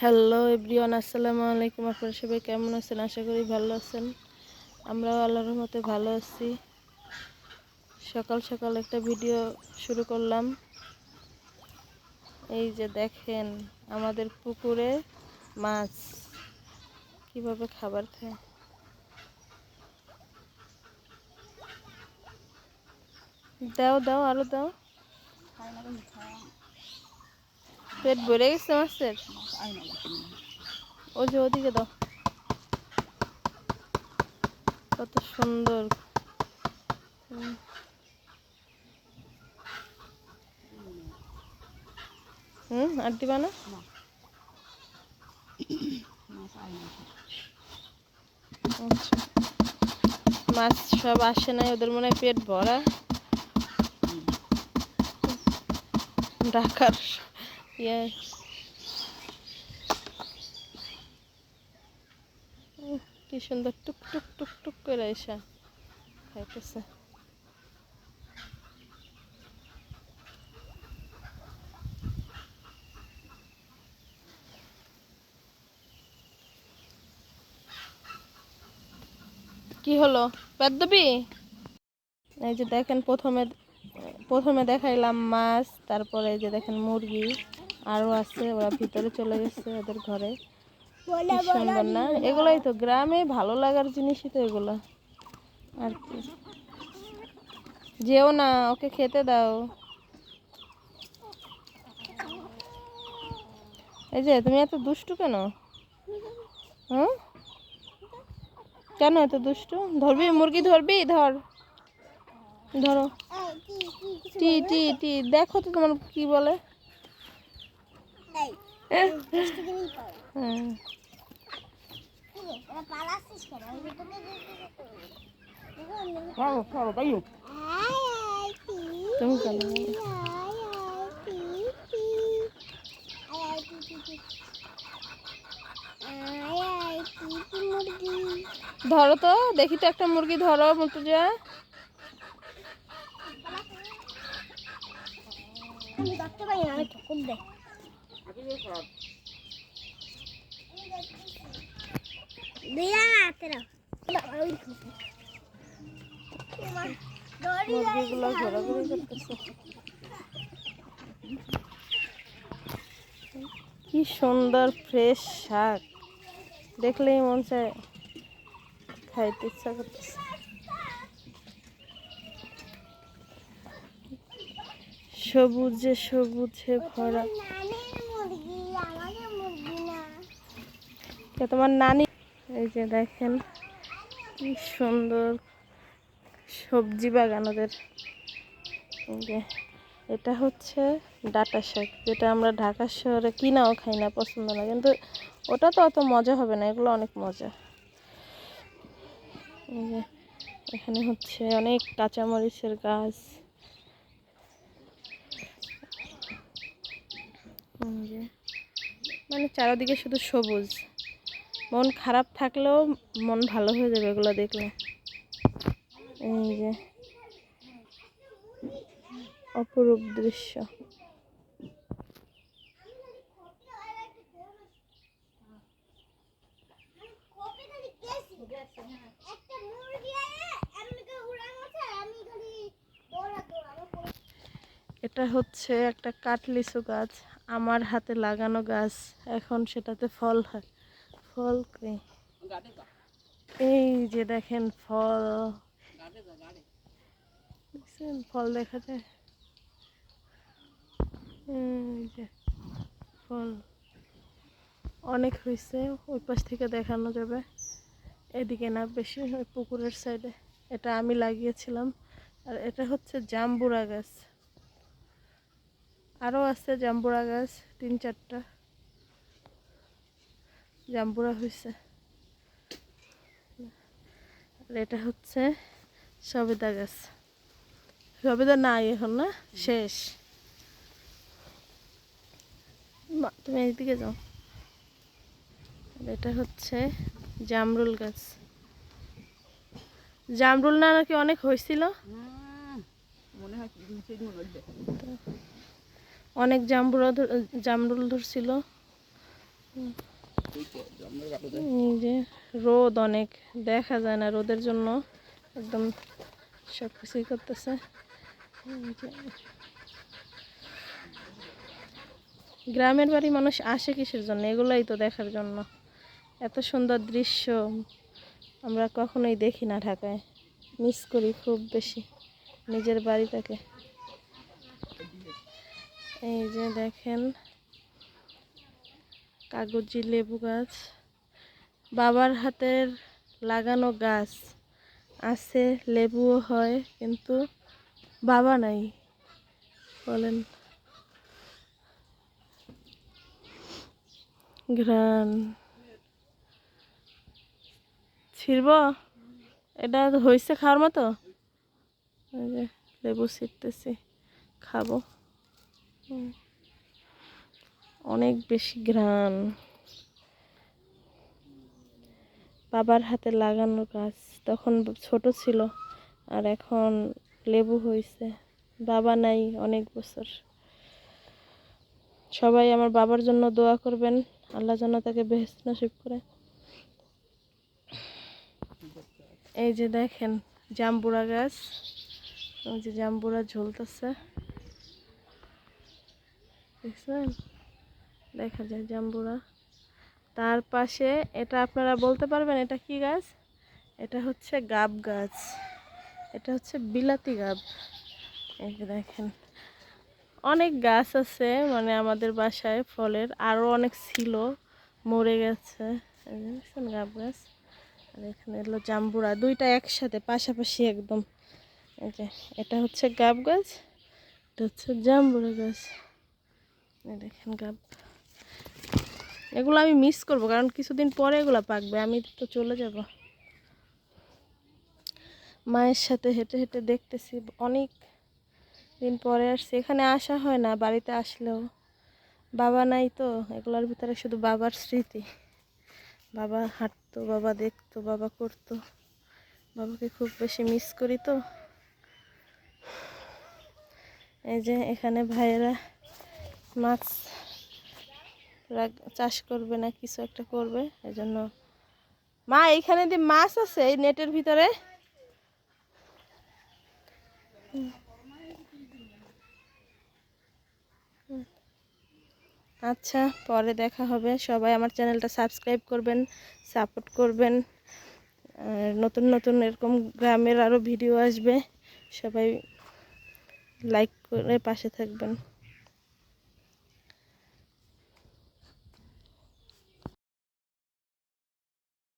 Hello everyone, আসসালামু আলাইকুম। আপনারা সবাই কেমন আছেন? আশা করি ভালো আছেন। আমরাও আল্লাহর রহমতে ভালো আছি। সকাল সকাল একটা ভিডিও শুরু করলাম। এই যে দেখেন আমাদের পুকুরে মাছ কিভাবে খাবার খায়। দাও দাও, আরো দাও। পেট ভরে গেছে মাছের। ওই যে ওদিকে দাও, কত সুন্দর। আর দিবা না? আচ্ছা, মাছ সব আসে নাই, ওদের মনে হয় পেট ভরা। ঢাকার ইয়ে কি সুন্দর টুক টুক টুক টুক করে এসা খাইতেছে। কি হলো, পেট দিবি? এই যে দেখেন প্রথমে দেখাইলাম মাছ, তারপরে এই যে দেখেন মুরগি আরো আছে, ওরা ভিতরে চলে গেছে ওদের ঘরে। কি সুন্দর না? এগুলোই তো গ্রামে ভালো লাগার জিনিসই তো এগুলো। আর কি, যেও না, ওকে খেতে দাও। এই যে তুমি এত দুষ্টু কেন? হুম, কেন এত দুষ্টু? ধরবি মুরগি, ধরবি? ধরো। টি টি টি দেখো তো তোমার কি বলে। তুমি কেন? ধরো তো দেখি, তো একটা মুরগি ধরো মুর্তজা। মুরগিগুলো ঘোরাঘুরি করতেছে। কি সুন্দর ফ্রেশ শাক, দেখলেই মন চায় খাইতে ইচ্ছা করতেছে। সবুজে সবুজে ভরা। তোমার নানি। এই যে দেখেন কি সুন্দর সবজি বাগান ওদের। এই যে এটা হচ্ছে ডাঁটা শাক, যেটা আমরা ঢাকা শহরে কিনাও খাই না, পছন্দ না, কিন্তু ওটা তো অত মজা হবে না, এগুলো অনেক মজা। এই যে এখানে হচ্ছে অনেক কাঁচামরিচের গাছ। মানে চারিদিকে শুধু সবুজ, মন খারাপ থাকলেও মন ভালো হয়ে যাবে এগুলো দেখলে। এই যে অপরূপ দৃশ্য। এটা হচ্ছে একটা কাঠলিচু গাছ, আমার হাতে লাগানো গাছ, এখন সেটাতে ফল হয়। ফল কই? এই যে দেখেন ফল, ফল দেখা যায়। এই যে ফল অনেক হয়েছে, ওই পাশ থেকে দেখানো যাবে, এদিকে না বেশি, ওই পুকুরের সাইডে। এটা আমি লাগিয়েছিলাম। আর এটা হচ্ছে জাম্বুরা গাছ, আরও আছে জাম্বুরা গাছ, 3-4টা জাম্বুরা হয়েছে। আর এটা হচ্ছে সবেদা গাছ, সবেদা নাই এখন, না শেষ। তুমি এইদিকে যাও। এটা হচ্ছে জামরুল গাছ, জামরুল না নাকি অনেক হয়েছিল, অনেক জামরুল ধরছিল। এই যে রোদ অনেক, দেখা যায় না রোদের জন্য, একদম সব কিছুই করতেছে। গ্রামের বাড়ি মানুষ আসে কিসের জন্য? এগুলাই তো দেখার জন্য। এত সুন্দর দৃশ্য আমরা কখনোই দেখি না ঢাকায়, মিস করি খুব বেশি নিজের বাড়িটাকে। এই যে দেখেন কাগজি লেবু গাছ, বাবার হাতের লাগানো গাছ আছে, লেবুও হয়, কিন্তু বাবা নাই। বলেন, ঘ্রাণ ছিড়ব, এটা হয়েছে খাওয়ার মতো। এই যে লেবু ছিঁড়তেছি, খাবো। অনেক বেশি ঘ্রাণ, বাবার হাতে লাগানো গাছ, তখন ছোট ছিল, আর এখন লেবু হয়েছে। বাবা নাই অনেক বছর। সবাই আমার বাবার জন্য দোয়া করবেন, আল্লাহ যেন তাকে বেহেশত নসিব করে। এই যে দেখেন জাম্বুরা গাছ, ওই যে জাম্বুরা ঝুলতেছে, দেখছেন? দেখা যায় জাম্বুরা। তার পাশে এটা আপনারা বলতে পারবেন এটা কি গাছ? এটা হচ্ছে গাব গাছ, এটা হচ্ছে বিলাতি গাব। এই যে দেখেন অনেক গাছ আছে, মানে আমাদের বাসায় ফলের, আরও অনেক ছিল, মরে গেছে। এই যে দেখছেন গাব গাছ, আর এখানে এলো জাম্বুরা, দুইটা একসাথে পাশাপাশি একদম। এই যে এটা হচ্ছে গাব গাছ, এটা হচ্ছে জাম্বুরা গাছ। এই দেখেন গাব, এগুলো আমি মিস করব, কারণ কিছুদিন পরে এগুলো পাকবে, আমি তো চলে যাব। মায়ের সাথে হেঁটে হেঁটে দেখতেছি, অনেক দিন পরে আসছে, এখানে আসা হয় না, বাড়িতে আসলেও বাবা নাই তো, এগুলোর ভিতরে শুধু বাবার স্মৃতি। বাবা হাঁটতো, বাবা দেখতো, বাবা করতো, বাবাকে খুব বেশি মিস করি তো। এই যে এখানে ভাইয়েরা মাছ চাষ করবে না কিছু একটা করবে, এই জন্য। মা এইখানে যে মাছ আছে এই নেটের ভিতরে, আচ্ছা পরে দেখা হবে। সবাই আমার চ্যানেলটা সাবস্ক্রাইব করবেন, সাপোর্ট করবেন, আর নতুন নতুন এরকম গ্রামের আরও ভিডিও আসবে, সবাই লাইক করে পাশে থাকবেন।